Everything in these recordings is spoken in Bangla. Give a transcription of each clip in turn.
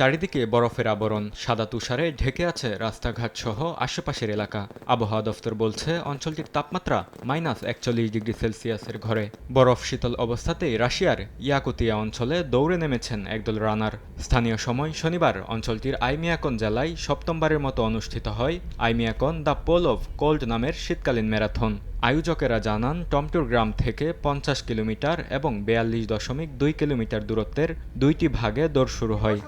চারিদিকে বরফের আবরণ, সাদা তুষারে ঢেকে আছে রাস্তাঘাট সহ আশেপাশের এলাকা। আবহাওয়া দফতর বলছে অঞ্চলটির তাপমাত্রা -41°C ঘরে। বরফ শীতল অবস্থাতেই রাশিয়ার ইয়াকুতিয়া অঞ্চলে দৌড়ে নেমেছেন একদল রানার। স্থানীয় সময় শনিবার অঞ্চলটির আইমিয়াকন জেলায় সপ্তমবারের মতো অনুষ্ঠিত হয় আইমিয়াকন দ্য পোল অফ কোল্ড নামের শীতকালীন ম্যারাথন। আয়োজকেরা জানান টমটুর গ্রাম থেকে 50 কিলোমিটার এবং 42.2 কিলোমিটার দূরত্বের দুইটি ভাগে দৌড় শুরু হয়।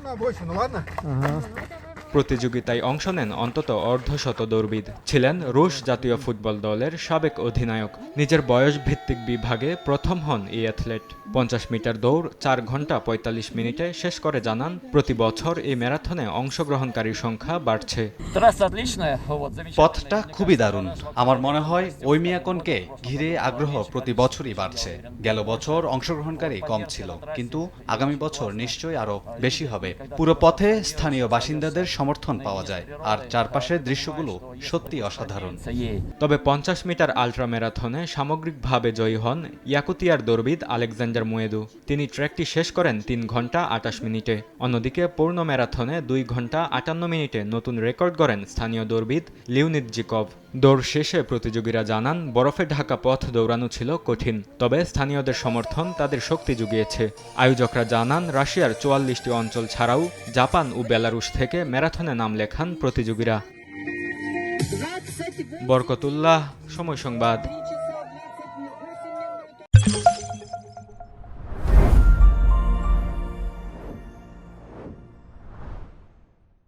প্রতিযোগিতায় অংশ নেন অন্তত অর্ধশত দৌড়বিদ। ছিলেন রুশ জাতীয় ফুটবল দলের সাবেক অধিনায়ক। নিজের বয়স ভিত্তিক বিভাগে প্রথম হন এই অ্যাথলেট। 50 মিটার দৌড় 4 ঘন্টা 45 মিনিটে শেষ করে জানান, প্রতি বছর এই ম্যারাথনে অংশগ্রহণকারীর সংখ্যা বাড়ছে। পথটা খুবই দারুণ। আমার মনে হয় ওইমিয়াকনকে ঘিরে আগ্রহ প্রতি বছরই বাড়ছে। গেল বছর অংশগ্রহণকারী কম ছিল, কিন্তু আগামী বছর নিশ্চয়ই আরো বেশি হবে। পুরো পথে স্থানীয় বাসিন্দাদের সমর্থন পাওয়া যায়, আর চারপাশের দৃশ্যগুলো সত্যি অসাধারণ। তবে 50 মিটার আল্ট্রা ম্যারাথনে সামগ্রিকভাবে জয়ী হন ইয়াকুতিয়ার দৌড়বিদ আলেকজান্ডার মুয়েদু। তিনি ট্র্যাকটি শেষ করেন 3 ঘন্টা 28 মিনিটে। অন্যদিকে পূর্ণ ম্যারাথনে 2 ঘন্টা 58 মিনিটে নতুন রেকর্ড গড়েন স্থানীয় দৌড়বিদ লিওনিদ জিকভ। দৌড় শেষে প্রতিযোগীরা জানান, বরফে ঢাকা পথ দৌড়ানো ছিল কঠিন, তবে স্থানীয়দের সমর্থন তাদের শক্তি জুগিয়েছে। আয়োজকরা জানান, রাশিয়ার 44টি অঞ্চল ছাড়াও জাপান ও বেলারুশ থেকে ম্যারাথনে নাম লেখান প্রতিযোগীরা। বরকতুল্লাহ, সময় সংবাদ।